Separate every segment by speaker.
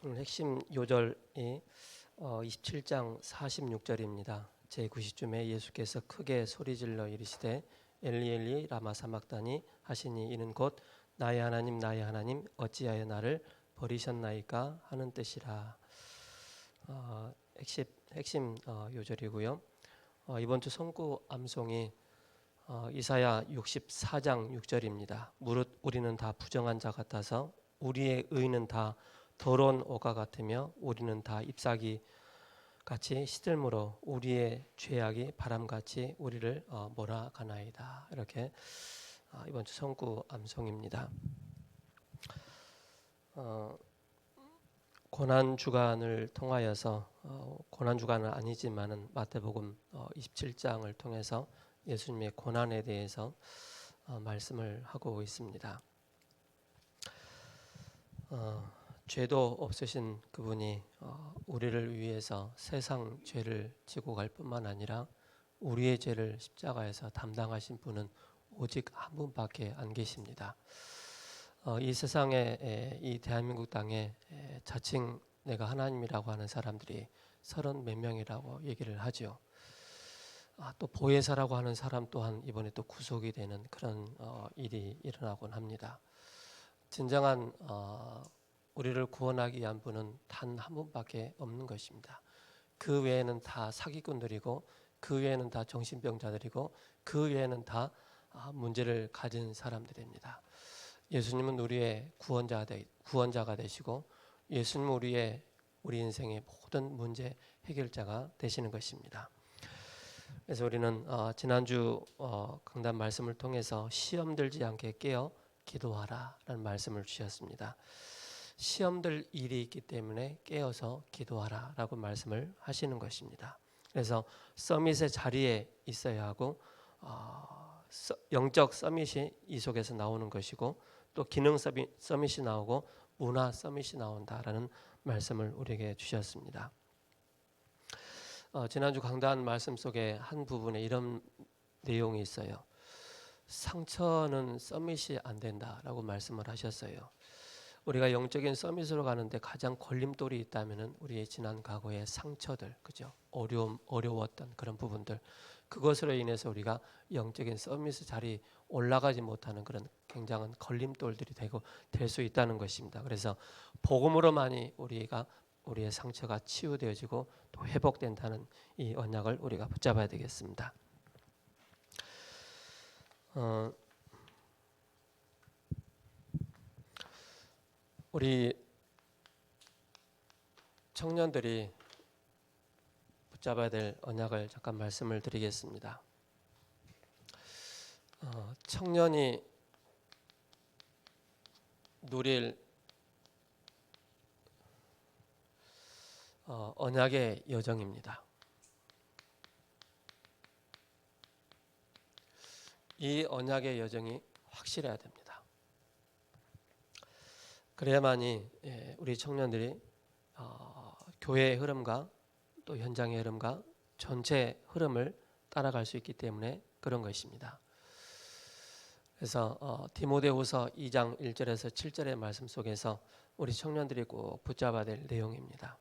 Speaker 1: 오늘 핵심 요절이 27장 46절입니다. 제9시쯤에 예수께서 크게 소리질러 이르시되 엘리 엘리 라마 사막다니 하시니 이는 곧 나의 하나님 어찌하여 나를 버리셨나이까 하는 뜻이라. 핵심 요절이고요. 이번 주 성구 암송이 이사야 64장 6절입니다. 무릇 우리는 다 부정한 자 같아서 우리의 의는 다 더러운 오가 같으며 우리는 다 잎사귀 같이 시들므로 우리의 죄악이 바람같이 우리를 몰아가나이다. 이렇게 이번 주 성구 암송입니다. 고난 주간을 통하여서 고난 주간은 아니지만은 마태복음 27장을 통해서 예수님의 고난에 대해서 말씀을 하고 있습니다. 죄도 없으신 그분이 우리를 위해서 세상 죄를 지고 갈 뿐만 아니라 우리의 죄를 십자가에서 담당하신 분은 오직 한 분밖에 안 계십니다. 이 세상에 이 대한민국 땅에 자칭 내가 하나님이라고 하는 사람들이 30몇 명이라고 얘기를 하죠. 또 보혜사라고 하는 사람 또한 이번에 또 구속이 되는 그런 일이 일어나곤 합니다. 진정한 우리를 구원하기 위한 분은 단 한 분밖에 없는 것입니다. 그 외에는 다 사기꾼들이고 그 외에는 다 정신병자들이고 그 외에는 다 문제를 가진 사람들입니다. 예수님은 우리의 구원자가 되시고 예수님은 우리 인생의 모든 문제 해결자가 되시는 것입니다. 그래서 우리는 지난주 강단 말씀을 통해서 시험 들지 않게 깨어 기도하라 라는 말씀을 주셨습니다. 시험 들 일이 있기 때문에 깨어서 기도하라 라고 말씀을 하시는 것입니다. 그래서 서밋의 자리에 있어야 하고 영적 서밋이 이 속에서 나오는 것이고 또 기능 서밋이 나오고 문화 서밋이 나온다라는 말씀을 우리에게 주셨습니다. 지난주 강단 말씀 속에 한 부분에 이런 내용이 있어요. 상처는 서밋이 안 된다라고 말씀을 하셨어요. 우리가 영적인 서밋으로 가는데 가장 걸림돌이 있다면은 우리의 지난 과거의 상처들, 그죠? 어려웠던 그런 부분들, 그것으로 인해서 우리가 영적인 서밋의 자리에 올라가지 못하는 그런 굉장한 걸림돌들이 될 수 있다는 것입니다. 그래서 복음으로만이 우리의 상처가 치유되어지고 또 회복된다는 이 언약을 우리가 붙잡아야 되겠습니다. 우리 청년들이 붙잡아야 될 언약을 잠깐 말씀을 드리겠습니다. 청년이 누릴 언약의 여정입니다. 이 언약의 여정이 확실해야 됩니다. 그래야만이 우리 청년들이 교회의 흐름과 또 현장의 흐름과 전체 흐름을 따라갈 수 있기 때문에 그런 것입니다. 그래서 디모데후서 2장 1절에서 7절의 말씀 속에서 우리 청년들이 꼭 붙잡아야 될 내용입니다.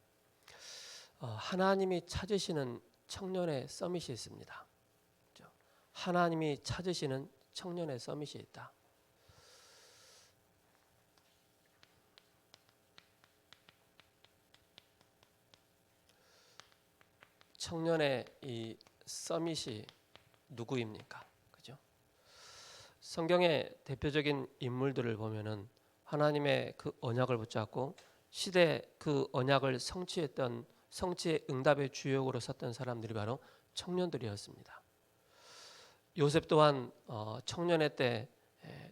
Speaker 1: 하나님이 찾으시는 청년의 서밋이 있습니다. 하나님이 찾으시는 청년의 서밋이 있다. 청년의 이 서밋이 누구입니까? 그죠? 성경의 대표적인 인물들을 보면은 하나님의 그 언약을 붙잡고 시대 그 언약을 성취의 응답의 주역으로 섰던 사람들이 바로 청년들이었습니다. 요셉 또한 청년의 때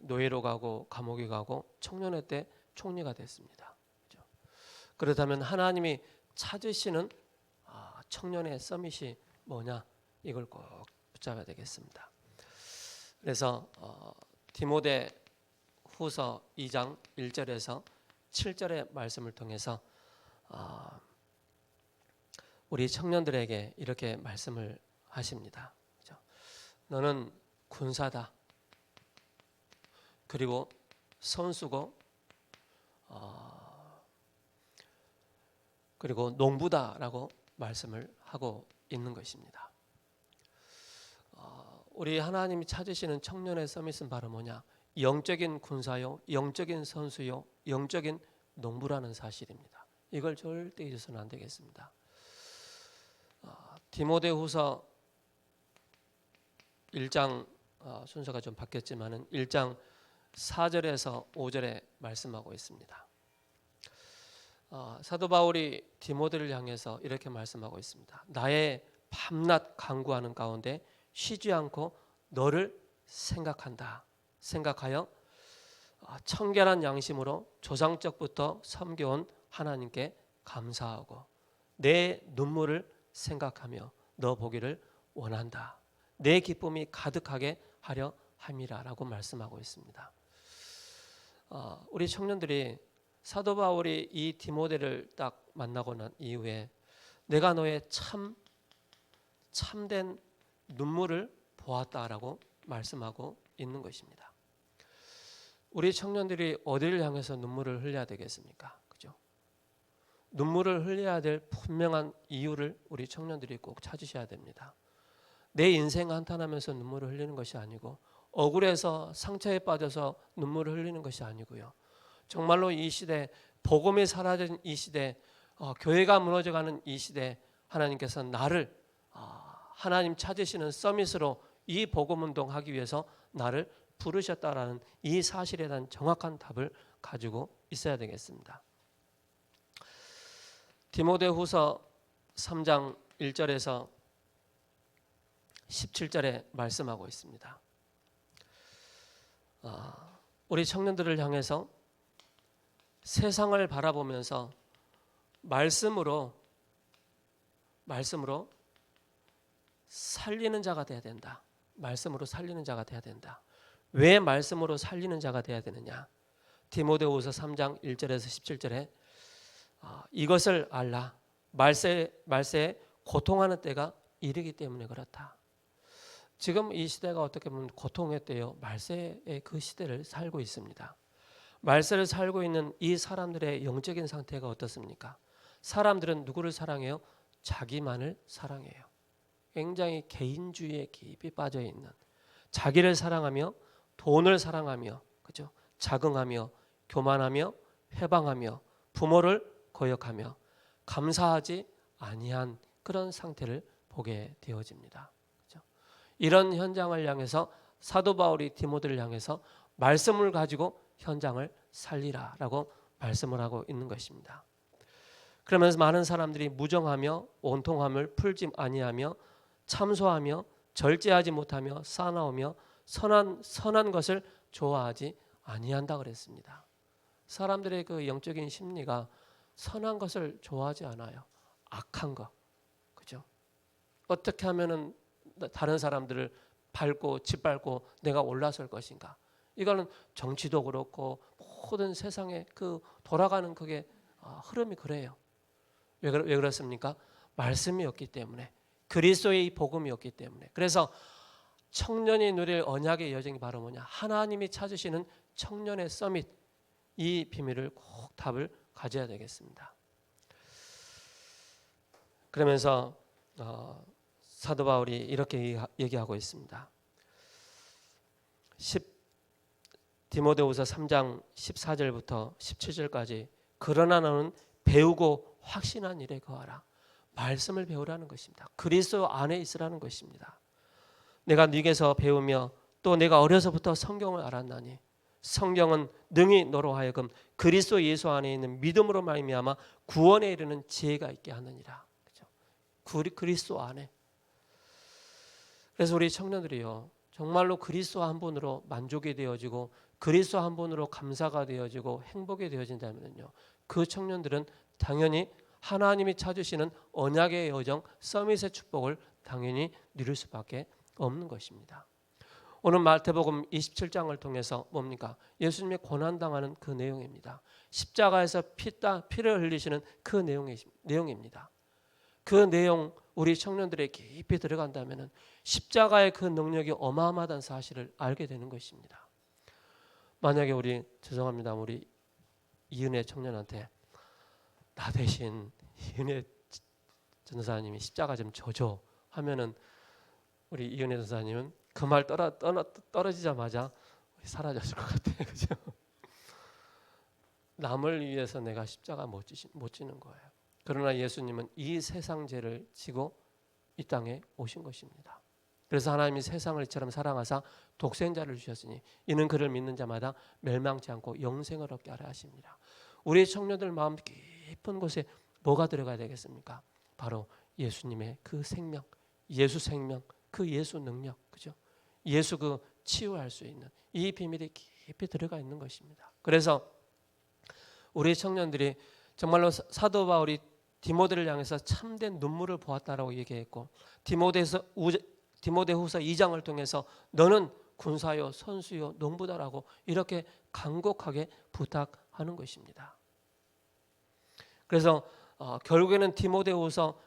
Speaker 1: 노예로 가고 감옥에 가고 청년의 때 총리가 됐습니다. 그죠? 그렇다면 하나님이 찾으시는 청년의 서밋이 뭐냐? 이걸 꼭 붙잡아야 되겠습니다. 그래서 디모데 후서 2장 1절에서 7절의 말씀을 통해서 우리 청년들에게 이렇게 말씀을 하십니다. 그렇죠? 너는 군사다. 그리고 선수고 그리고 농부다라고 말씀을 하고 있는 것입니다. 우리 하나님이 찾으시는 청년의 서밋은 바로 뭐냐? 영적인 군사요, 영적인 선수요, 영적인 농부라는 사실입니다. 이걸 절대 잊어서는 안 되겠습니다. 디모데후서 1장 순서가 좀 바뀌었지만은 1장 4절에서 5절에 말씀하고 있습니다. 사도 바울이 디모데를 향해서 이렇게 말씀하고 있습니다. 나의 밤낮 간구하는 가운데 쉬지 않고 너를 생각한다. 생각하여 청결한 양심으로 조상적부터 섬겨온 하나님께 감사하고 내 눈물을 생각하며 너 보기를 원한다. 내 기쁨이 가득하게 하려 함이라라고 말씀하고 있습니다. 우리 청년들이 사도 바울이 이 디모데를 딱 만나고 난 이후에 내가 너의 참된 눈물을 보았다라고 말씀하고 있는 것입니다. 우리 청년들이 어디를 향해서 눈물을 흘려야 되겠습니까? 그죠? 눈물을 흘려야 될 분명한 이유를 우리 청년들이 꼭 찾으셔야 됩니다. 내 인생 한탄하면서 눈물을 흘리는 것이 아니고 억울해서 상처에 빠져서 눈물을 흘리는 것이 아니고요. 정말로 이 시대, 복음이 사라진 이 시대, 교회가 무너져가는 이 시대, 하나님께서 나를 하나님 찾으시는 서밋으로 이 복음 운동하기 위해서 나를 부르셨다라는 이 사실에 대한 정확한 답을 가지고 있어야 되겠습니다. 디모데후서 3장 1절에서 17절에 말씀하고 있습니다. 우리 청년들을 향해서 세상을 바라보면서 말씀으로 살리는 자가 돼야 된다. 말씀으로 살리는 자가 돼야 된다. 왜 말씀으로 살리는 자가 돼야 되느냐? 디모데후서 3장 1절에서 17절에 이것을 알라. 말세에 고통하는 때가 이르기 때문에 그렇다. 지금 이 시대가 어떻게 보면 고통의 때요, 말세의 그 시대를 살고 있습니다. 말세를 살고 있는 이 사람들의 영적인 상태가 어떻습니까? 사람들은 누구를 사랑해요? 자기만을 사랑해요. 굉장히 개인주의에 깊이 빠져 있는, 자기를 사랑하며 돈을 사랑하며, 그죠? 자긍하며 교만하며 회방하며 부모를 거역하며 감사하지 아니한 그런 상태를 보게 되어집니다. 그죠? 이런 현장을 향해서 사도 바울이 디모데를 향해서 말씀을 가지고 현장을 살리라라고 말씀을 하고 있는 것입니다. 그러면서 많은 사람들이 무정하며 온통함을 풀지 아니하며 참소하며 절제하지 못하며 싸나우며 선한 것을 좋아하지 아니한다 그랬습니다. 사람들의 그 영적인 심리가 선한 것을 좋아하지 않아요. 악한 것, 그죠? 어떻게 하면은 다른 사람들을 밟고 짓밟고 내가 올라설 것인가? 이거는 정치도 그렇고 모든 세상에 그 돌아가는 그게 흐름이 그래요. 왜 그렇습니까? 말씀이 없기 때문에, 그리스도의 복음이 없기 때문에. 그래서 청년이 누릴 언약의 여정이 바로 뭐냐? 하나님이 찾으시는 청년의 서밋, 이 비밀을 꼭 답을 가져야 되겠습니다. 그러면서 사도 바울이 이렇게 얘기하고 있습니다. 디모데후서 3장 14절부터 17절까지 그러나 너는 배우고 확신한 일에 거하라. 말씀을 배우라는 것입니다. 그리스도 안에 있으라는 것입니다. 내가 네게서 배우며 또 내가 어려서부터 성경을 알았나니 성경은 능히 너로 하여금 그리스도 예수 안에 있는 믿음으로 말미암아 구원에 이르는 지혜가 있게 하느니라. 그렇죠? 그리스도 안에. 그래서 우리 청년들이요, 정말로 그리스도 한 분으로 만족이 되어지고 그리스도 한 분으로 감사가 되어지고 행복이 되어진다면요, 그 청년들은 당연히 하나님이 찾으시는 언약의 여정, 서밋의 축복을 당연히 누릴 수밖에 없는 것입니다. 오늘 마태복음 27장을 통해서 뭡니까? 예수님의 고난당하는 그 내용입니다. 십자가에서 피를 흘리시는 그 내용입니다. 그 내용 우리 청년들의 깊이 들어간다면 십자가의 그 능력이 어마어마하다는 사실을 알게 되는 것입니다. 만약에 우리 이은혜 청년한테 나 대신 이은혜 전사님이 십자가 좀 져줘 하면은 우리 이은혜 전사님은 그 말 떨어지자마자 사라졌을 것 같아요. 그죠? 남을 위해서 내가 십자가 못 지는 거예요. 그러나 예수님은 이 세상 죄를 지고 이 땅에 오신 것입니다. 그래서 하나님이 세상을 이처럼 사랑하사 독생자를 주셨으니 이는 그를 믿는 자마다 멸망치 않고 영생을 얻게 하려 하십니다. 우리 청년들 마음 깊은 곳에 뭐가 들어가야 되겠습니까? 바로 예수님의 그 생명, 예수 생명, 그 예수 능력, 그죠? 예수 그 치유할 수 있는 이 비밀이 깊이 들어가 있는 것입니다. 그래서 우리 청년들이 정말로 사도 바울이 디모데를 향해서 참된 눈물을 보았다라고 얘기했고, 디모데후서 2장을 통해서 너는 군사요 선수요 농부다라고 이렇게 간곡하게 부탁하는 것입니다. 그래서 결국에는 디모데후서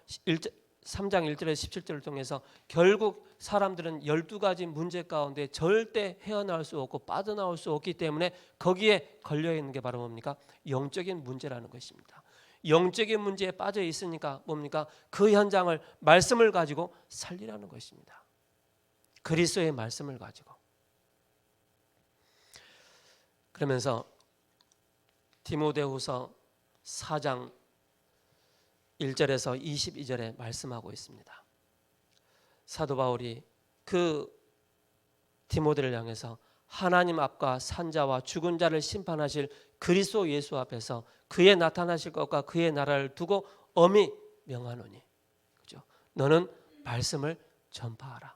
Speaker 1: 3장 1절에서 17절을 통해서 결국 사람들은 12가지 문제 가운데 절대 헤어나올 수 없고 빠져나올 수 없기 때문에 거기에 걸려있는 게 바로 뭡니까? 영적인 문제라는 것입니다. 영적인 문제에 빠져 있으니까 뭡니까? 그 현장을 말씀을 가지고 살리라는 것입니다. 그리스도의 말씀을 가지고. 그러면서 디모데후서 4장 1절에서 22절에 말씀하고 있습니다. 사도 바울이 그 디모데를 향해서 하나님 앞과 산자와 죽은 자를 심판하실 그리스도 예수 앞에서 그의 나타나실 것과 그의 나라를 두고 엄히 명하노니, 그죠? 너는 말씀을 전파하라.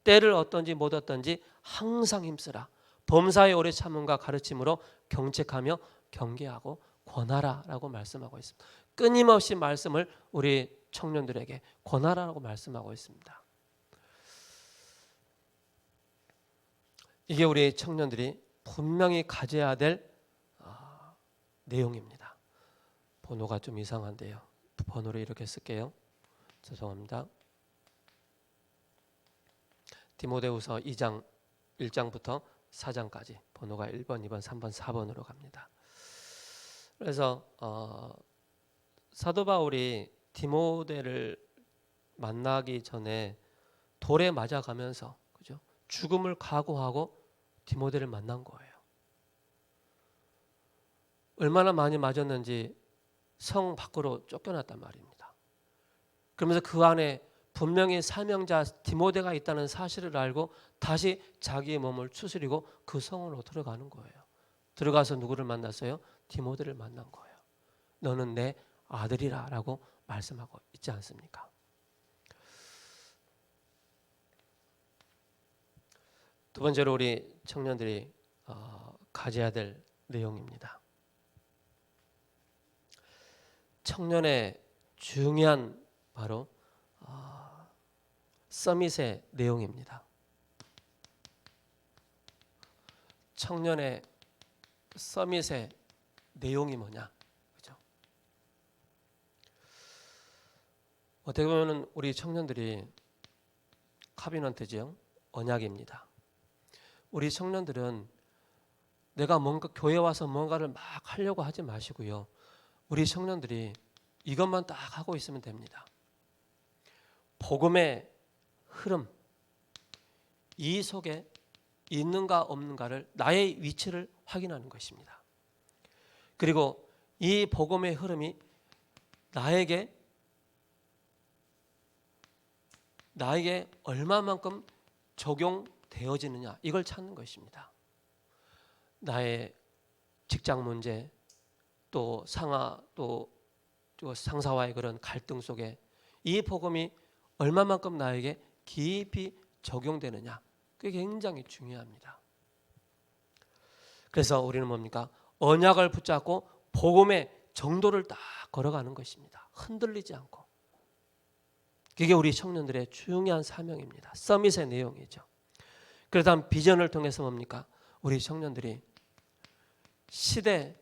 Speaker 1: 때를 어떤지 못 어떤지 항상 힘쓰라. 범사에 오래 참음과 가르침으로 경책하며 경계하고 권하라라고 말씀하고 있습니다. 끊임없이 말씀을 우리 청년들에게 권하라고 말씀하고 있습니다. 이게 우리 청년들이 분명히 가져야 될 내용입니다. 번호가 좀 이상한데요. 번호를 이렇게 쓸게요. 죄송합니다. 디모데후서 2장 1장부터 4장까지 번호가 1번, 2번, 3번, 4번으로 갑니다. 그래서 사도 바울이 디모데를 만나기 전에 돌에 맞아가면서, 그죠? 죽음을 각오하고 디모데를 만난 거예요. 얼마나 많이 맞았는지 성 밖으로 쫓겨났단 말입니다. 그러면서 그 안에 분명히 사명자 디모데가 있다는 사실을 알고 다시 자기의 몸을 추스리고 그 성으로 들어가는 거예요. 들어가서 누구를 만났어요? 디모데를 만난 거예요. 너는 내 아들이라 라고 말씀하고 있지 않습니까? 두 번째로 우리 청년들이 가져야 될 내용입니다. 청년의 중요한 바로 서밋의 내용입니다. 청년의 서밋의 내용이 뭐냐? 그죠? 어떻게 보면 우리 청년들이 카비넌트죠. 언약입니다. 우리 청년들은 내가 뭔가 교회 와서 뭔가를 막 하려고 하지 마시고요. 우리 청년들이 이것만 딱 하고 있으면 됩니다. 복음의 흐름, 이 속에 있는가 없는가를, 나의 위치를 확인하는 것입니다. 그리고 이 복음의 흐름이 나에게 얼마만큼 적용되어지느냐, 이걸 찾는 것입니다. 나의 직장 문제, 또 상사와의 그런 갈등 속에 이 복음이 얼마만큼 나에게 깊이 적용되느냐, 그게 굉장히 중요합니다. 그래서 우리는 뭡니까? 언약을 붙잡고 복음의 정도를 딱 걸어가는 것입니다. 흔들리지 않고. 그게 우리 청년들의 중요한 사명입니다. 서밋의 내용이죠. 그래서 비전을 통해서 뭡니까? 우리 청년들이 시대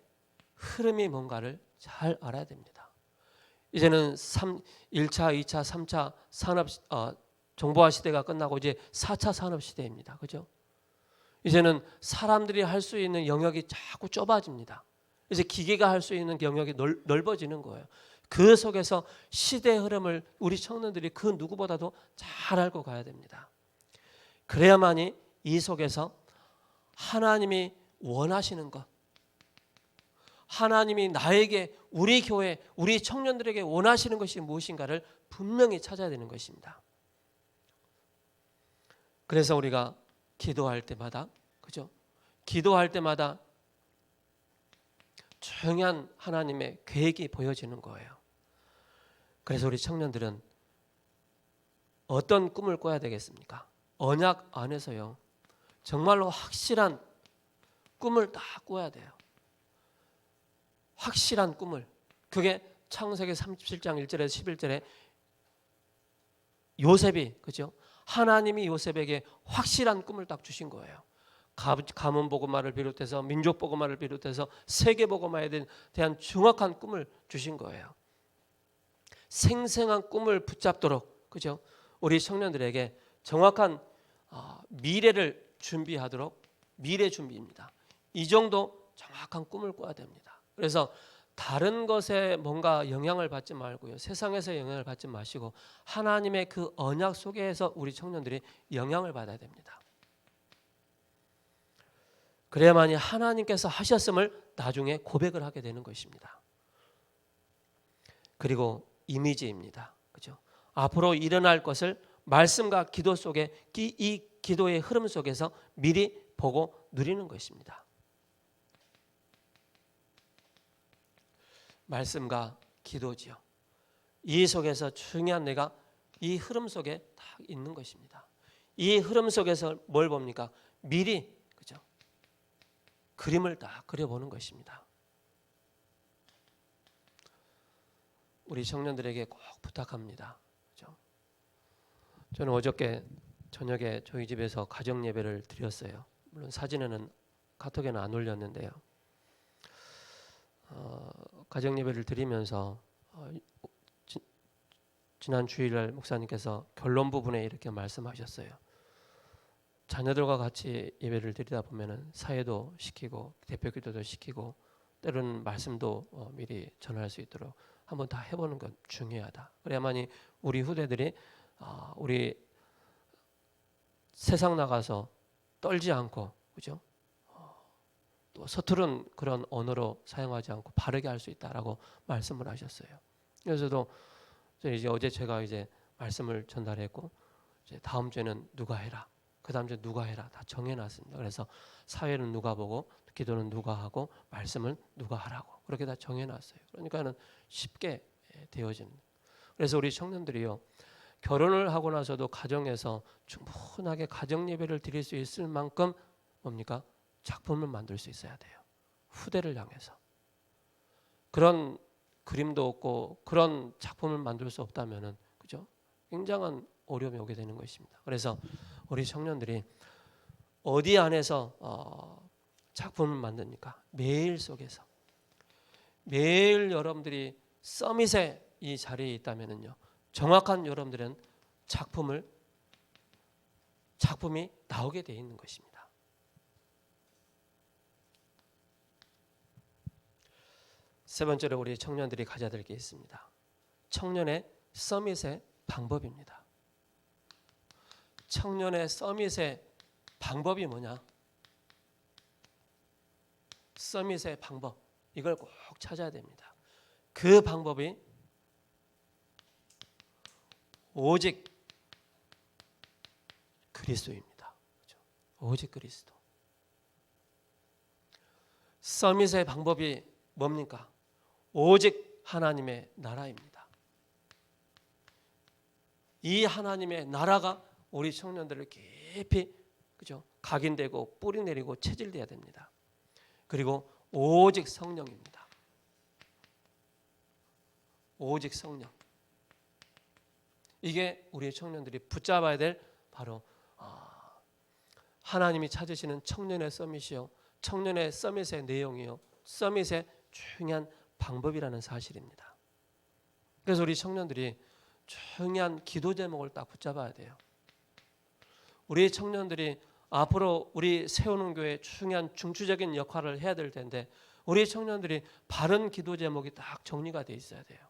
Speaker 1: 흐름이 뭔가를 잘 알아야 됩니다. 이제는 1차, 2차, 3차 산업 정보화 시대가 끝나고 이제 4차 산업 시대입니다. 그죠? 이제는 사람들이 할 수 있는 영역이 자꾸 좁아집니다. 이제 기계가 할 수 있는 영역이 넓어지는 거예요. 그 속에서 시대의 흐름을 우리 청년들이 그 누구보다도 잘 알고 가야 됩니다. 그래야만이 이 속에서 하나님이 원하시는 것, 하나님이 나에게, 우리 교회, 우리 청년들에게 원하시는 것이 무엇인가를 분명히 찾아야 되는 것입니다. 그래서 우리가 기도할 때마다, 그죠? 기도할 때마다 중요한 하나님의 계획이 보여지는 거예요. 그래서 우리 청년들은 어떤 꿈을 꿔야 되겠습니까? 언약 안에서요, 정말로 확실한 꿈을 딱 꿔야 돼요. 확실한 꿈을. 그게 창세기 37장 1절에서 11절에 요셉이, 그죠? 하나님이 요셉에게 확실한 꿈을 딱 주신 거예요. 가문 복음화를 비롯해서 민족 복음화를 비롯해서 세계 복음화에 대한 정확한 꿈을 주신 거예요. 생생한 꿈을 붙잡도록, 그죠? 우리 청년들에게 정확한 미래를 준비하도록, 미래 준비입니다. 이 정도 정확한 꿈을 꿔야 됩니다. 그래서 다른 것에 뭔가 영향을 받지 말고요, 세상에서 영향을 받지 마시고 하나님의 그 언약 속에서 우리 청년들이 영향을 받아야 됩니다. 그래야만이 하나님께서 하셨음을 나중에 고백을 하게 되는 것입니다. 그리고 이미지입니다. 그죠? 앞으로 일어날 것을 말씀과 기도 속에, 이 기도의 흐름 속에서 미리 보고 누리는 것입니다. 말씀과 기도지요. 이 속에서 중요한 내가 이 흐름 속에 딱 있는 것입니다. 이 흐름 속에서 뭘 봅니까? 미리, 그죠? 그림을 딱 그려보는 것입니다. 우리 청년들에게 꼭 부탁합니다. 그죠? 저는 어저께 저녁에 저희 집에서 가정 예배를 드렸어요. 물론 사진에는, 카톡에는 안 올렸는데요. 가정 예배를 드리면서 지난 주일날 목사님께서 결론 부분에 이렇게 말씀하셨어요. 자녀들과 같이 예배를 드리다 보면은 사회도 시키고 대표기도도 시키고 때로는 말씀도 미리 전할 수 있도록 한번 다 해보는 건 중요하다. 그래야만이 우리 후대들이 우리 세상 나가서 떨지 않고, 그죠? 또 서투른 그런 언어로 사용하지 않고 바르게 할 수 있다라고 말씀을 하셨어요. 그래서도 이제 어제 제가 이제 말씀을 전달했고, 이제 다음 주에는 누가 해라, 그 다음 주에 누가 해라 다 정해놨습니다. 그래서 사회는 누가 보고, 기도는 누가 하고, 말씀은 누가 하라고 그렇게 다 정해놨어요. 그러니까는 쉽게 되어지는. 그래서 우리 청년들이요, 결혼을 하고 나서도 가정에서 충분하게 가정 예배를 드릴 수 있을 만큼 뭡니까? 작품을 만들 수 있어야 돼요. 후대를 향해서. 그런 그림도 없고 그런 작품을 만들 수 없다면은, 그죠? 굉장한 어려움이 오게 되는 것입니다. 그래서 우리 청년들이 어디 안에서 작품을 만듭니까? 매일 속에서. 매일 여러분들이 서밋의 이 자리에 있다면은요, 정확한 여러분들은 작품이 나오게 되어 있는 것입니다. 세 번째로 우리 청년들이 가져야 될 게 있습니다. 청년의 서밋의 방법입니다. 청년의 서밋의 방법이 뭐냐? 서밋의 방법, 이걸 꼭 찾아야 됩니다. 그 방법이 오직 그리스도입니다. 그렇죠? 오직 그리스도. 서밋의 방법이 뭡니까? 오직 하나님의 나라입니다. 이 하나님의 나라가 우리 청년들을 깊이, 그죠? 각인되고 뿌리 내리고 체질돼야 됩니다. 그리고 오직 성령입니다. 오직 성령. 이게 우리 청년들이 붙잡아야 될 바로 하나님이 찾으시는 청년의 서밋이요, 청년의 서밋의 내용이요, 서밋의 중요한 방법이라는 사실입니다. 그래서 우리 청년들이 중요한 기도 제목을 딱 붙잡아야 돼요. 우리 청년들이 앞으로 우리 세우는 교회에 중요한 중추적인 역할을 해야 될 텐데, 우리 청년들이 바른 기도 제목이 딱 정리가 돼 있어야 돼요.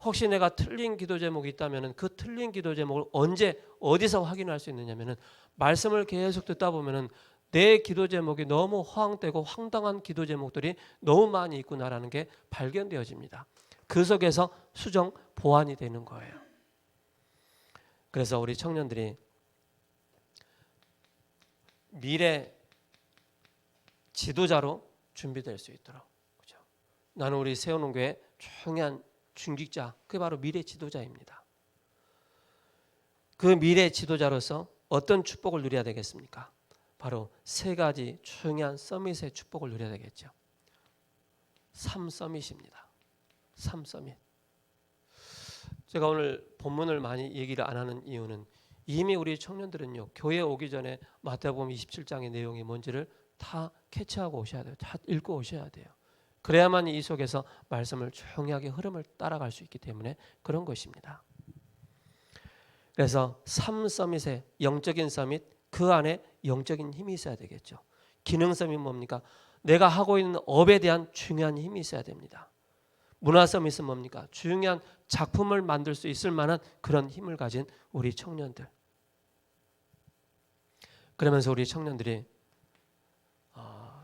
Speaker 1: 혹시 내가 틀린 기도 제목이 있다면 그 틀린 기도 제목을 언제 어디서 확인할 수 있느냐면 말씀을 계속 듣다 보면 내 기도 제목이 너무 허황되고 황당한 기도 제목들이 너무 많이 있구나라는 게 발견되어집니다. 그 속에서 수정 보완이 되는 거예요. 그래서 우리 청년들이 미래 지도자로 준비될 수 있도록, 그죠? 나는 우리 세우는교회 중요한 중직자, 그게 바로 미래 지도자입니다. 그 미래 지도자로서 어떤 축복을 누려야 되겠습니까? 바로 세 가지 중요한 서밋의 축복을 누려야 되겠죠. 3서밋입니다. 3서밋. 제가 오늘 본문을 많이 얘기를 안 하는 이유는 이미 우리 청년들은요, 교회 오기 전에 마태복음 27장의 내용이 뭔지를 다 캐치하고 오셔야 돼요. 다 읽고 오셔야 돼요. 그래야만 이 속에서 말씀을 조용하게 흐름을 따라갈 수 있기 때문에 그런 것입니다. 그래서 3서밋의 영적인 서밋, 그 안에 영적인 힘이 있어야 되겠죠. 기능 서밋 뭡니까? 내가 하고 있는 업에 대한 중요한 힘이 있어야 됩니다. 문화 서밋은 뭡니까? 중요한 작품을 만들 수 있을 만한 그런 힘을 가진 우리 청년들. 그러면서 우리 청년들이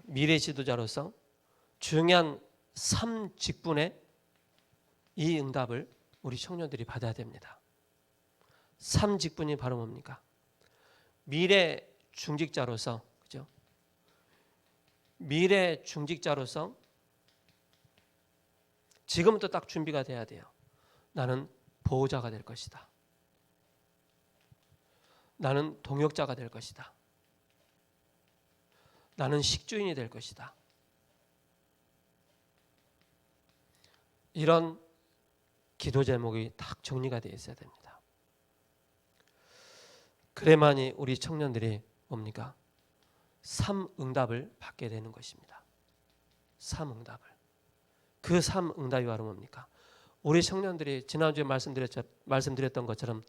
Speaker 1: 미래 지도자로서 중요한 3직분의 이 응답을 우리 청년들이 받아야 됩니다. 3직분이 바로 뭡니까? 미래 중직자로서, 그죠? 미래 중직자로서 지금부터 딱 준비가 돼야 돼요. 나는 보호자가 될 것이다. 나는 동역자가 될 것이다. 나는 식주인이 될 것이다. 이런 기도 제목이 딱 정리가 되어 있어야 됩니다. 그래만이 우리 청년들이 뭡니까? 3응답을 받게 되는 것입니다. 3응답을. 그 3응답이 바로 뭡니까? 우리 청년들이 지난주에 말씀드렸던 것처럼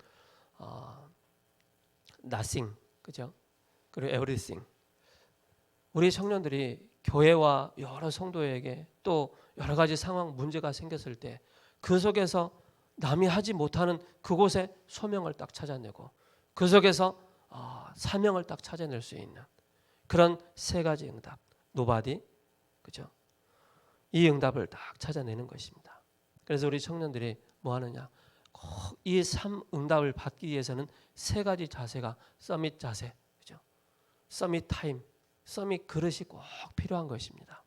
Speaker 1: nothing, 그죠? 그리고 everything. 우리 청년들이 교회와 여러 성도에게 또 여러 가지 상황, 문제가 생겼을 때 그 속에서 남이 하지 못하는 그곳에 소명을 딱 찾아내고 그 속에서 사명을 딱 찾아낼 수 있는 그런 세 가지 응답, nobody, 그죠? 이 응답을 딱 찾아내는 것입니다. 그래서 우리 청년들이 뭐 하느냐? 꼭 이 3응답을 받기 위해서는 세 가지 자세가 서밋 자세, 그죠? 서밋 타임, 서밋 그릇이 꼭 필요한 것입니다.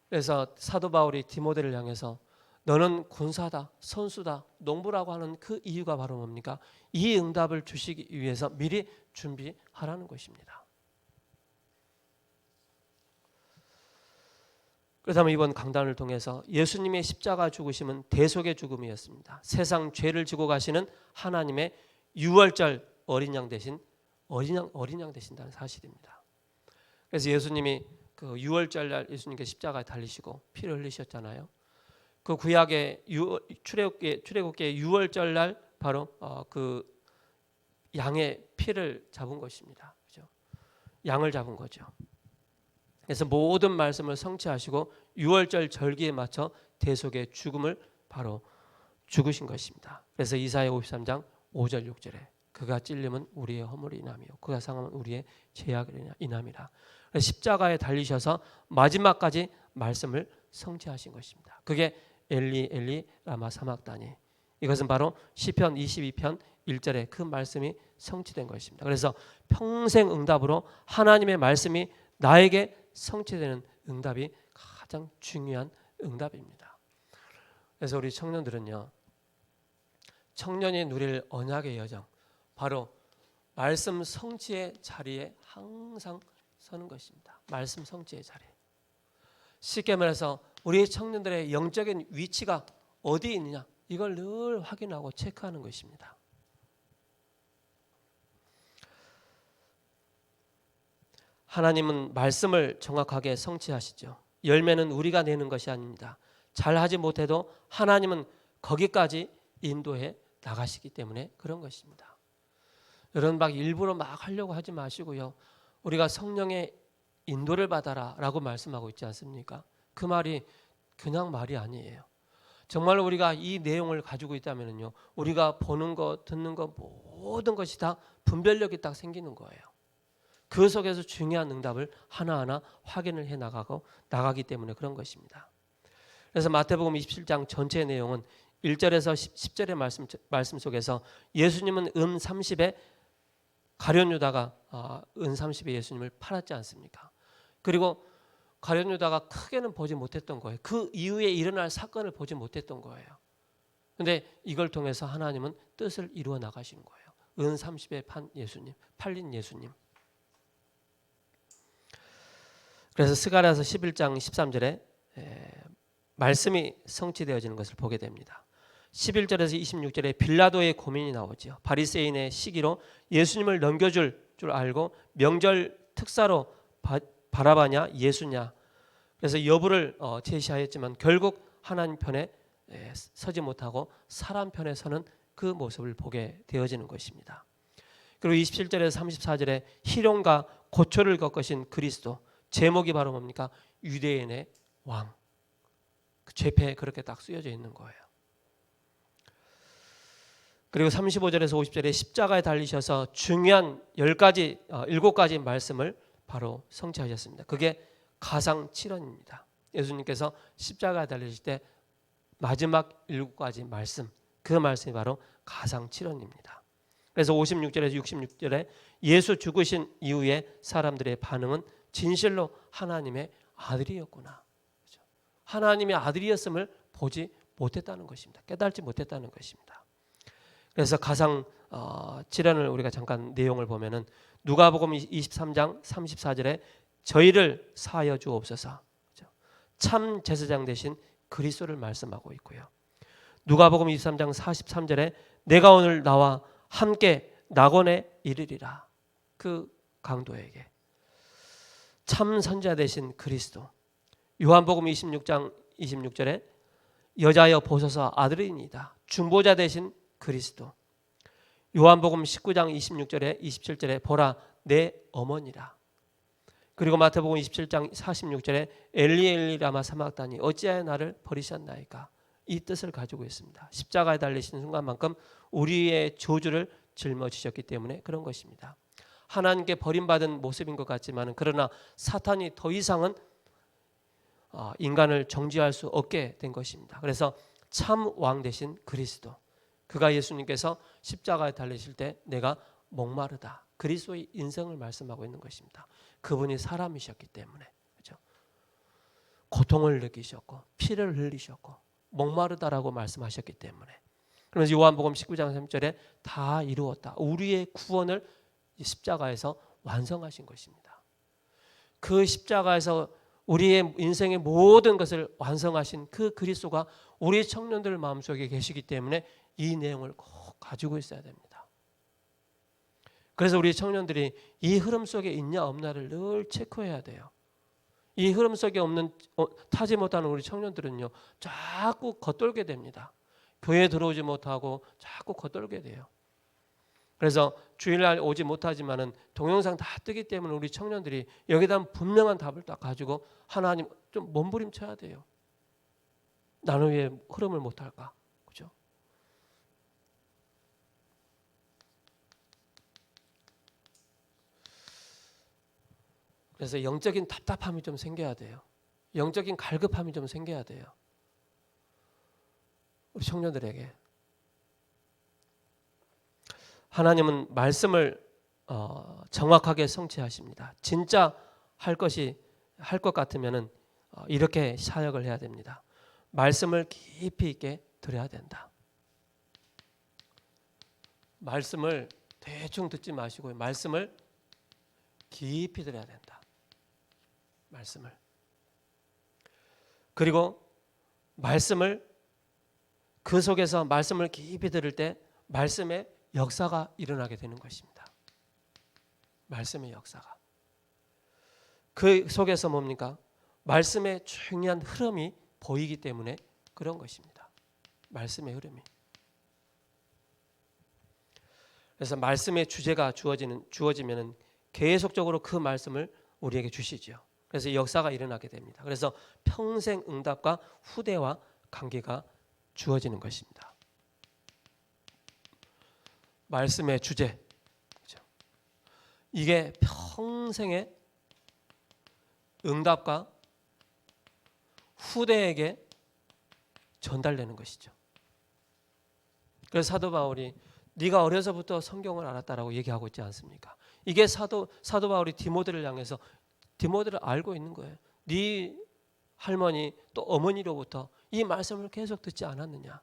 Speaker 1: 그래서 사도 바울이 디모데를 향해서 너는 군사다, 선수다, 농부라고 하는 그 이유가 바로 뭡니까? 이 응답을 주시기 위해서 미리 준비하라는 것입니다. 그렇다면 이번 강단을 통해서 예수님의 십자가 죽으심은 대속의 죽음이었습니다. 세상 죄를 지고 가시는 하나님의 유월절 어린 양 대신 어린 양 되신다는 사실입니다. 그래서 예수님이 그 유월절 날 예수님께 십자가에 달리시고 피를 흘리셨잖아요. 그 구약의 출애굽기의 유월절 날 바로 그 양의 피를 잡은 것입니다. 그죠? 양을 잡은 거죠. 그래서 모든 말씀을 성취하시고 유월절 절기에 맞춰 대속의 죽음을 바로 죽으신 것입니다. 그래서 이사야 53장 5절 6절에 그가 찔림은 우리의 허물이 인함이요 그가 상함은 우리의 죄악이 인함이라. 십자가에 달리셔서 마지막까지 말씀을 성취하신 것입니다. 그게 엘리 엘리 라마 사막다니. 이것은 바로 시편 22편 1절에 그 말씀이 성취된 것입니다. 그래서 평생 응답으로 하나님의 말씀이 나에게 성취되는 응답이 가장 중요한 응답입니다. 그래서 우리 청년들은요, 청년이 누릴 언약의 여정, 바로 말씀 성취의 자리에 항상 서는 것입니다. 말씀 성취의 자리. 쉽게 말해서 우리 청년들의 영적인 위치가 어디 있느냐, 이걸 늘 확인하고 체크하는 것입니다. 하나님은 말씀을 정확하게 성취하시죠. 열매는 우리가 내는 것이 아닙니다. 잘하지 못해도 하나님은 거기까지 인도해 나가시기 때문에 그런 것입니다. 여러분 막 일부러 막 하려고 하지 마시고요. 우리가 성령의 인도를 받아라 라고 말씀하고 있지 않습니까? 그 말이 그냥 말이 아니에요. 정말 우리가 이 내용을 가지고 있다면요, 우리가 보는 것, 듣는 것 모든 것이 다 분별력이 딱 생기는 거예요. 그 속에서 중요한 응답을 하나하나 확인을 해 나가기 때문에 그런 것입니다. 그래서 마태복음 27장 전체 내용은 1절에서 10절의 말씀 속에서 예수님은 은 30에 가룟 유다가 은 30에 예수님을 팔았지 않습니까? 그리고 가룟 유다가 크게는 보지 못했던 거예요. 그 이후에 일어날 사건을 보지 못했던 거예요. 그런데 이걸 통해서 하나님은 뜻을 이루어 나가신 거예요. 은 30에 팔린 예수님. 그래서 스가랴서 11장 13절에 말씀이 성취되어지는 것을 보게 됩니다. 11절에서 26절에 빌라도의 고민이 나오죠. 바리새인의 시기로 예수님을 넘겨줄 줄 알고 명절 특사로 바라바냐 예수냐, 그래서 여부를 제시하였지만 결국 하나님 편에 서지 못하고 사람 편에 서는 그 모습을 보게 되어지는 것입니다. 그리고 27절에서 34절에 희롱과 고초를 겪으신 그리스도, 제목이 바로 뭡니까? 유대인의 왕. 그 죄패에 그렇게 딱 쓰여져 있는 거예요. 그리고 35절에서 50절에 십자가에 달리셔서 중요한 7가지 말씀을 바로 성취하셨습니다. 그게 가상칠언입니다. 예수님께서 십자가에 달리실 때 마지막 7가지 말씀, 그 말씀이 바로 가상칠언입니다. 그래서 56절에서 66절에 예수 죽으신 이후에 사람들의 반응은 진실로 하나님의 아들이었구나. 하나님의 아들이었음을 보지 못했다는 것입니다. 깨달지 못했다는 것입니다. 그래서 가상 질환을 우리가 잠깐 내용을 보면은 누가복음 23장 34절에 저희를 사하여 주옵소서, 참 제사장 되신 그리스도를 말씀하고 있고요. 누가복음 23장 43절에 내가 오늘 나와 함께 낙원에 이르리라, 그 강도에게 참 선지자 되신 그리스도. 요한복음 26장 26절에 여자여 보소서 아들이니이다, 중보자 되신 그리스도. 요한복음 19장 26절에 27절에 보라 내 어머니라. 그리고 마태복음 27장 46절에 엘리 엘리 라마 사막다니 어찌하여 나를 버리셨나이까, 이 뜻을 가지고 있습니다. 십자가에 달리신 순간만큼 우리의 저주를 짊어지셨기 때문에 그런 것입니다. 하나님께 버림받은 모습인 것 같지만 그러나 사탄이 더 이상은 인간을 정죄할 수 없게 된 것입니다. 그래서 참 왕 되신 그리스도, 그가 예수님께서 십자가에 달리실 때 내가 목마르다, 그리스도의 인생을 말씀하고 있는 것입니다. 그분이 사람이셨기 때문에, 그렇죠? 고통을 느끼셨고 피를 흘리셨고 목마르다라고 말씀하셨기 때문에. 그러면서 요한복음 19장 3절에 다 이루었다, 우리의 구원을 십자가에서 완성하신 것입니다. 그 십자가에서 우리의 인생의 모든 것을 완성하신 그 그리스도가 우리 청년들 마음속에 계시기 때문에 이 내용을 꼭 가지고 있어야 됩니다. 그래서 우리 청년들이 이 흐름 속에 있냐 없냐를 늘 체크해야 돼요. 이 흐름 속에 타지 못하는 우리 청년들은요, 자꾸 겉돌게 됩니다. 교회에 들어오지 못하고 자꾸 겉돌게 돼요. 그래서 주일날 오지 못하지만은 동영상 다 뜨기 때문에 우리 청년들이 여기다 분명한 답을 딱 가지고 하나님 좀 몸부림쳐야 돼요. 나는 왜 흐름을 못할까? 그죠? 그래서 영적인 답답함이 좀 생겨야 돼요. 영적인 갈급함이 좀 생겨야 돼요. 우리 청년들에게. 하나님은 말씀을 정확하게 성취하십니다. 진짜 할 것 같으면은 이렇게 사역을 해야 됩니다. 말씀을 깊이 있게 들어야 된다. 말씀을 대충 듣지 마시고 말씀을 깊이 들어야 된다. 말씀을. 그리고 말씀을 그 속에서 말씀을 깊이 들을 때 말씀의 역사가 일어나게 되는 것입니다. 말씀의 역사가. 그 속에서 뭡니까? 말씀의 중요한 흐름이 보이기 때문에 그런 것입니다. 말씀의 흐름이. 그래서 말씀의 주제가 주어지면 계속적으로 그 말씀을 우리에게 주시죠. 그래서 역사가 일어나게 됩니다. 그래서 평생 응답과 후대와 관계가 주어지는 것입니다. 말씀의 주제, 그죠? 이게 평생의 응답과 후대에게 전달되는 것이죠. 그래서 사도 바울이 네가 어려서부터 성경을 알았다라고 얘기하고 있지 않습니까? 이게 사도 바울이 디모데를 향해서 디모데를 알고 있는 거예요. 네 할머니 또 어머니로부터 이 말씀을 계속 듣지 않았느냐.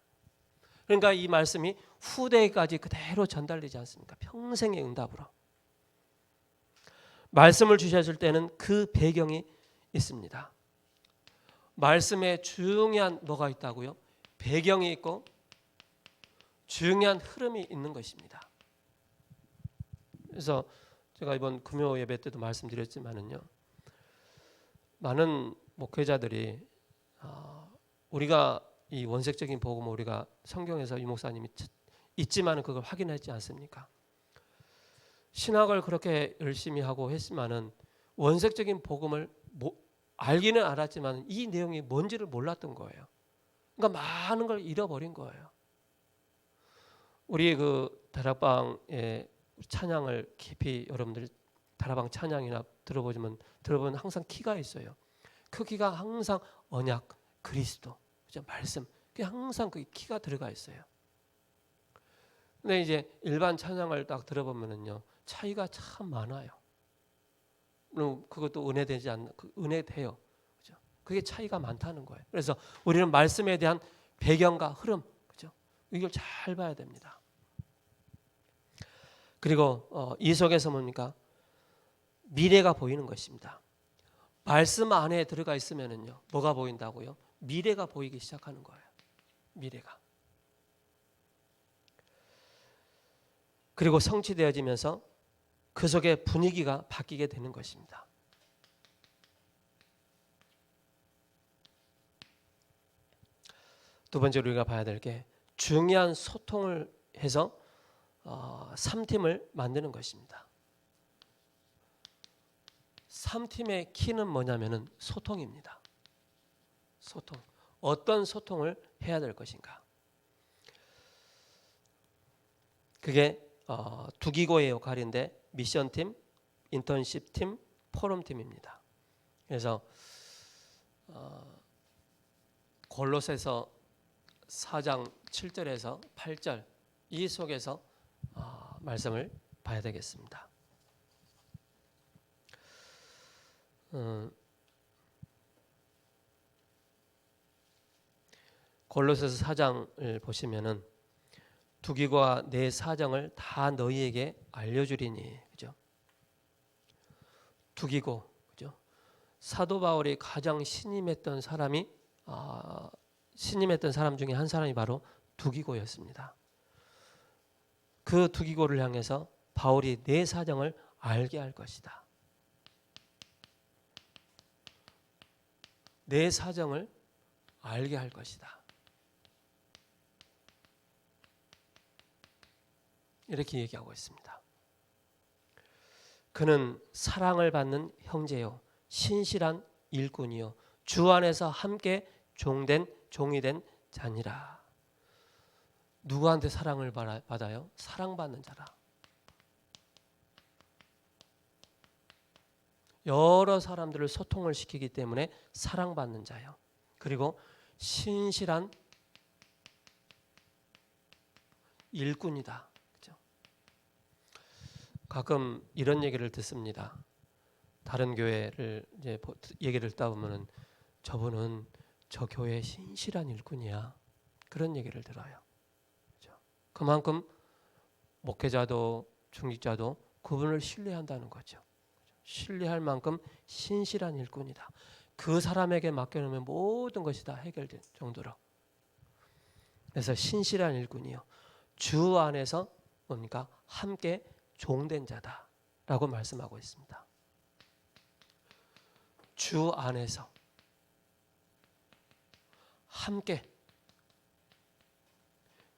Speaker 1: 그러니까 이 말씀이 후대까지 그대로 전달되지 않습니까? 평생의 응답으로. 말씀을 주셨을 때는 그 배경이 있습니다. 말씀에 중요한 뭐가 있다고요? 배경이 있고 중요한 흐름이 있는 것입니다. 그래서 제가 이번 금요 예배 때도 말씀드렸지만은요, 많은 목회자들이 우리가 이 원색적인 복음을 우리가 성경에서 이 목사님이 있지만은 그걸 확인했지 않습니까? 신학을 그렇게 열심히 하고 했지만은 원색적인 복음을 알기는 알았지만 이 내용이 뭔지를 몰랐던 거예요. 그러니까 많은 걸 잃어버린 거예요. 우리 그 다락방의 찬양을 깊이 여러분들 다락방 찬양이나 들어보면 항상 키가 있어요. 그 키가 항상 언약, 그리스도, 그죠? 말씀, 그게 항상 그 키가 들어가 있어요. 근데 이제 일반 찬양을 딱 들어보면은요, 차이가 참 많아요. 물론 그것도 은혜되지 않는, 은혜돼요. 그죠? 그게 차이가 많다는 거예요. 그래서 우리는 말씀에 대한 배경과 흐름, 그죠? 이걸 잘 봐야 됩니다. 그리고 이 속에서 뭡니까? 미래가 보이는 것입니다. 말씀 안에 들어가 있으면은요, 뭐가 보인다고요? 미래가 보이기 시작하는 거예요. 미래가. 그리고 성취되어지면서 그 속에 분위기가 바뀌게 되는 것입니다. 두 번째로 우리가 봐야 될 게 중요한 소통을 해서 3팀을 만드는 것입니다. 3팀의 키는 뭐냐면은 소통입니다. 소통. 어떤 소통을 해야 될 것인가? 그게 두 기고의 역할인데 미션팀, 인턴십팀, 포럼팀입니다. 그래서 골로새서 4장 7절에서 8절 이 속에서 말씀을 봐야 되겠습니다. 골로새서 4장을 보시면은 두 기고와 내 사정을 다 너희에게 알려주리니, 그죠? 두 기고, 그죠? 사도 바울이 가장 신임했던 사람 중에 한 사람이 바로 두 기고였습니다. 그 두 기고를 향해서 바울이 내 사정을 알게 할 것이다. 내 사정을 알게 할 것이다. 이렇게 얘기하고 있습니다. 그는 사랑을 받는 형제요 신실한 일꾼이요 주 안에서 함께 종이 된 자니라. 누구한테 사랑을 받아요? 사랑받는 자라. 여러 사람들을 소통을 시키기 때문에 사랑받는 자요. 그리고 신실한 일꾼이다. 가끔 이런 얘기를 듣습니다. 다른 교회를 이제 얘기를 듣다 보면은 저분은 저 교회의 신실한 일꾼이야. 그런 얘기를 들어요. 그렇죠? 그만큼 목회자도 중직자도 그분을 신뢰한다는 거죠. 신뢰할 만큼 신실한 일꾼이다. 그 사람에게 맡겨놓으면 모든 것이 다 해결될 정도로. 그래서 신실한 일꾼이요. 주 안에서 뭡니까? 함께 종된 자다라고 말씀하고 있습니다. 주 안에서 함께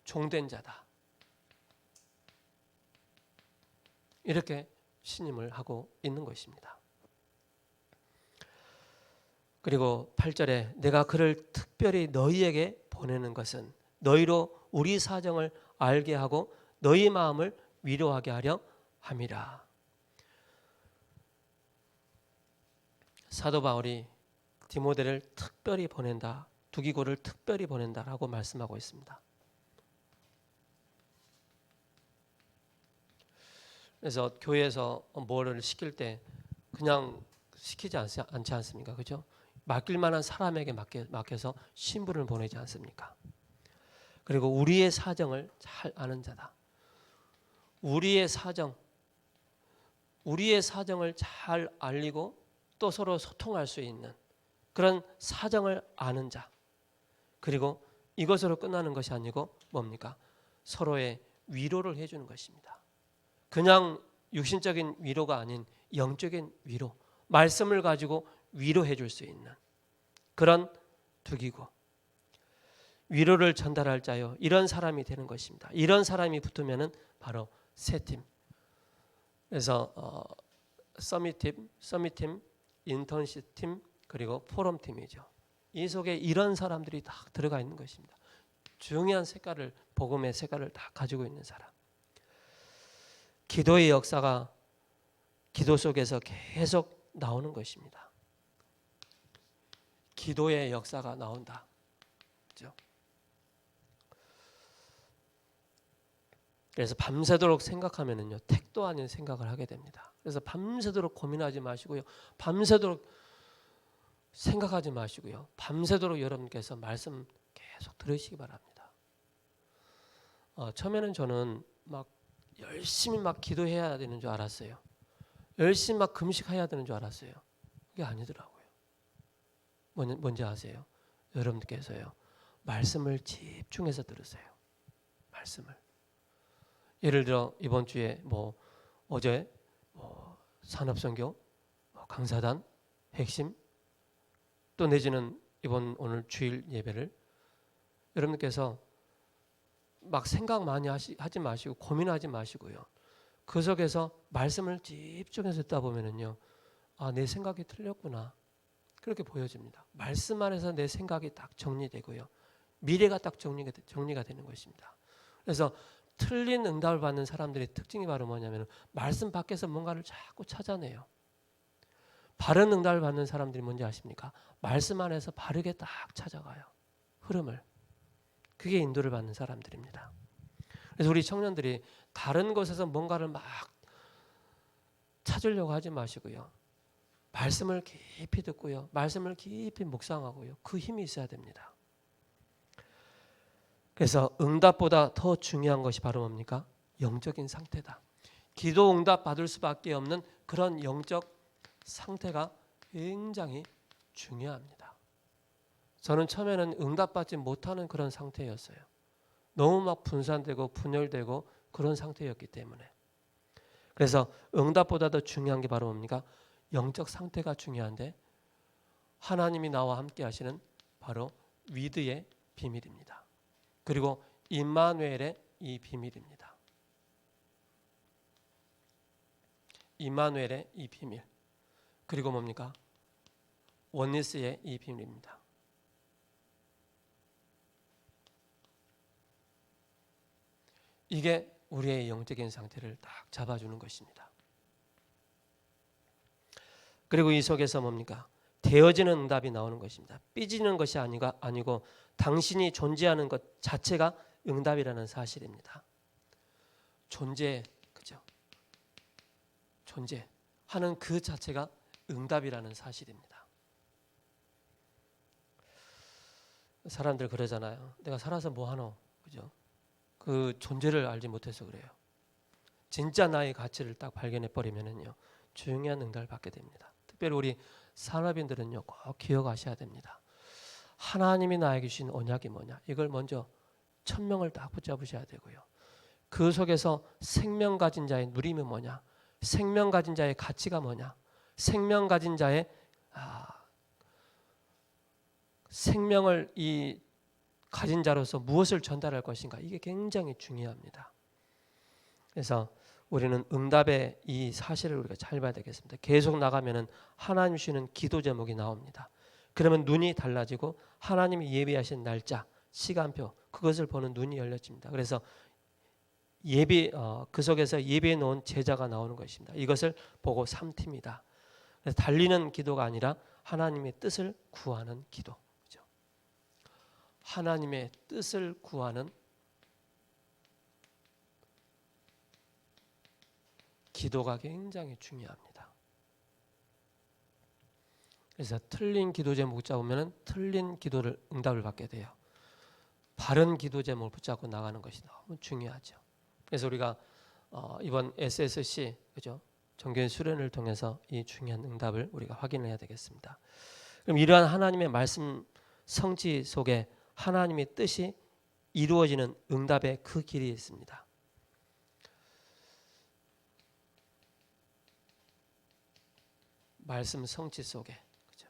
Speaker 1: 종된 자다. 이렇게 신임을 하고 있는 것입니다. 그리고 8절에 내가 그를 특별히 너희에게 보내는 것은 너희로 우리 사정을 알게 하고 너희 마음을 위로하게 하려 함이라. 사도 바울이 디모데를 특별히 보낸다, 두기고를 특별히 보낸다라고 말씀하고 있습니다. 그래서 교회에서 뭐를 시킬 때 그냥 시키지 않지 않습니까? 그죠? 맡길 만한 사람에게 맡겨서 신부를 보내지 않습니까? 그리고 우리의 사정을 잘 아는 자다. 우리의 사정을 잘 알리고 또 서로 소통할 수 있는 그런 사정을 아는 자. 그리고 이것으로 끝나는 것이 아니고 뭡니까? 서로의 위로를 해주는 것입니다. 그냥 육신적인 위로가 아닌 영적인 위로, 말씀을 가지고 위로해 줄 수 있는 그런 두기고, 위로를 전달할 자요, 이런 사람이 되는 것입니다. 이런 사람이 붙으면은 바로 세 팀. 그래서 서밋팀, 인턴십 팀, 그리고 포럼 팀이죠. 이 속에 이런 사람들이 다 들어가 있는 것입니다. 중요한 색깔을, 복음의 색깔을 다 가지고 있는 사람. 기도의 역사가 기도 속에서 계속 나오는 것입니다. 기도의 역사가 나온다. 그렇죠? 그래서 밤새도록 생각하면은요, 택도 아닌 생각을 하게 됩니다. 그래서 밤새도록 고민하지 마시고요, 밤새도록 생각하지 마시고요, 밤새도록 여러분께서 말씀 계속 들으시기 바랍니다. 처음에는 저는 막 열심히 막 기도해야 되는 줄 알았어요. 열심히 막 금식해야 되는 줄 알았어요. 그게 아니더라고요. 뭔지 아세요? 여러분께서요, 말씀을 집중해서 들으세요. 말씀을. 예를 들어 이번 주에 어제 산업선교, 강사단, 핵심, 또 내지는 오늘 주일 예배를 여러분께서 막 생각 많이 하지 마시고 고민하지 마시고요. 그 속에서 말씀을 집중해서 듣다 보면은요, 내 생각이 틀렸구나, 그렇게 보여집니다. 말씀 안에서 내 생각이 딱 정리되고요, 미래가 딱 정리가 되는 것입니다. 그래서 틀린 응답을 받는 사람들의 특징이 바로 뭐냐면 말씀 밖에서 뭔가를 자꾸 찾아내요. 바른 응답을 받는 사람들이 뭔지 아십니까? 말씀 안에서 바르게 딱 찾아가요. 흐름을. 그게 인도를 받는 사람들입니다. 그래서 우리 청년들이 다른 곳에서 뭔가를 막 찾으려고 하지 마시고요, 말씀을 깊이 듣고요, 말씀을 깊이 묵상하고요, 그 힘이 있어야 됩니다. 그래서 응답보다 더 중요한 것이 바로 뭡니까? 영적인 상태다. 기도 응답 받을 수밖에 없는 그런 영적 상태가 굉장히 중요합니다. 저는 처음에는 응답받지 못하는 그런 상태였어요. 너무 막 분산되고 분열되고 그런 상태였기 때문에. 그래서 응답보다 더 중요한 게 바로 뭡니까? 영적 상태가 중요한데, 하나님이 나와 함께 하시는 바로 위드의 비밀입니다. 그리고 임마누엘의 이 비밀입니다. 임마누엘의 이 비밀. 그리고 뭡니까? 원니스의 이 비밀입니다. 이게 우리의 영적인 상태를 딱 잡아주는 것입니다. 그리고 이 속에서 뭡니까? 되어지는 응답이 나오는 것입니다. 삐지는 것이 아니고 당신이 존재하는 것 자체가 응답이라는 사실입니다. 그죠? 존재하는 그 자체가 응답이라는 사실입니다. 사람들 그러잖아요. 내가 살아서 뭐 하노? 그죠? 그 존재를 알지 못해서 그래요. 진짜 나의 가치를 딱 발견해 버리면은요, 중요한 응답을 받게 됩니다. 특별히 우리 산업인들은요, 꼭 기억하셔야 됩니다. 하나님이 나에게 주신 언약이 뭐냐, 이걸 먼저 천명을 딱 붙잡으셔야 되고요. 그 속에서 생명 가진 자의 누림이 뭐냐, 생명 가진 자의 가치가 뭐냐, 생명 가진 자의 생명을 가진 자로서 무엇을 전달할 것인가, 이게 굉장히 중요합니다. 그래서 우리는 응답의 이 사실을 우리가 잘 봐야 되겠습니다. 계속 나가면은 하나님 주시는 기도 제목이 나옵니다. 그러면 눈이 달라지고 하나님이 예비하신 날짜, 시간표, 그것을 보는 눈이 열려집니다. 그래서 그 속에서 예배해 놓은 제자가 나오는 것입니다. 이것을 보고 삼팁니다. 그래서 달리는 기도가 아니라 하나님의 뜻을 구하는 기도. 그렇죠? 하나님의 뜻을 구하는 기도가 굉장히 중요합니다. 그래서 틀린 기도 제목 붙잡으면 틀린 기도를 응답을 받게 돼요. 바른 기도 제목을 붙잡고 나가는 것이 너무 중요하죠. 그래서 우리가 이번 SSC 그죠? 정교회 수련을 통해서 이 중요한 응답을 우리가 확인해야 되겠습니다. 그럼 이러한 하나님의 말씀 성취 속에 하나님의 뜻이 이루어지는 응답의 그 길이 있습니다. 말씀 성취 속에 그죠?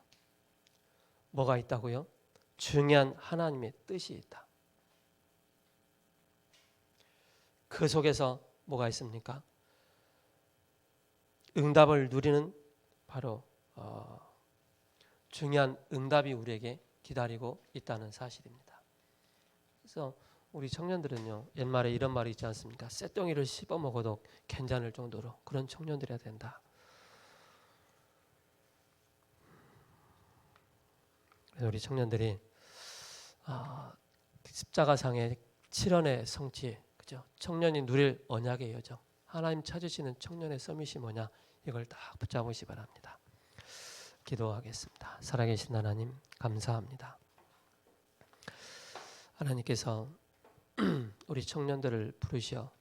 Speaker 1: 뭐가 있다고요? 중요한 하나님의 뜻이 있다. 그 속에서 뭐가 있습니까? 응답을 누리는 바로 중요한 응답이 우리에게 기다리고 있다는 사실입니다. 그래서 우리 청년들은요, 옛말에 이런 말이 있지 않습니까? 쇳덩이를 씹어 먹어도 괜찮을 정도로 그런 청년들이어야 된다. 그래서 우리 청년들이 십자가상의 7원의 성취, 그죠? 청년이 누릴 언약의 여정, 하나님 찾으시는 청년의 서밋이 뭐냐? 이걸 딱 붙잡으시 바랍니다. 기도하겠습니다. 살아계신 하나님 감사합니다. 하나님께서 우리 청년들을 부르셔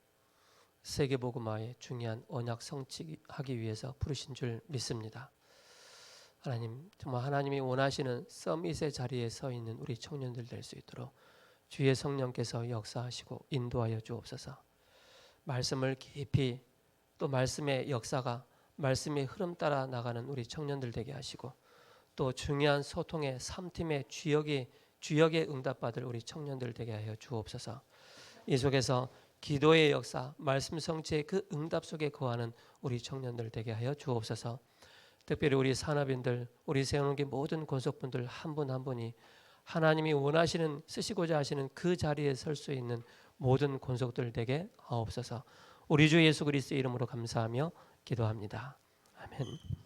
Speaker 1: 세계복음화의 중요한 언약 성취하기 위해서 부르신 줄 믿습니다. 하나님, 정말 하나님이 원하시는 서밋의 자리에 서 있는 우리 청년들 될 수 있도록 주의 성령께서 역사하시고 인도하여 주옵소서. 말씀을 깊이 또 말씀의 역사가 말씀의 흐름 따라 나가는 우리 청년들 되게 하시고 또 중요한 소통의 3팀의 주역의 응답받을 우리 청년들 되게 하여 주옵소서. 이 속에서 기도의 역사, 말씀 성취의 그 응답 속에 거하는 우리 청년들 되게 하여 주옵소서. 특별히 우리 산업인들, 우리 세운기 모든 권속분들 한 분 한 분이 하나님이 원하시는 쓰시고자 하시는 그 자리에 설 수 있는 모든 권속들 되게 하옵소서. 우리 주 예수 그리스도의 이름으로 감사하며 기도합니다. 아멘.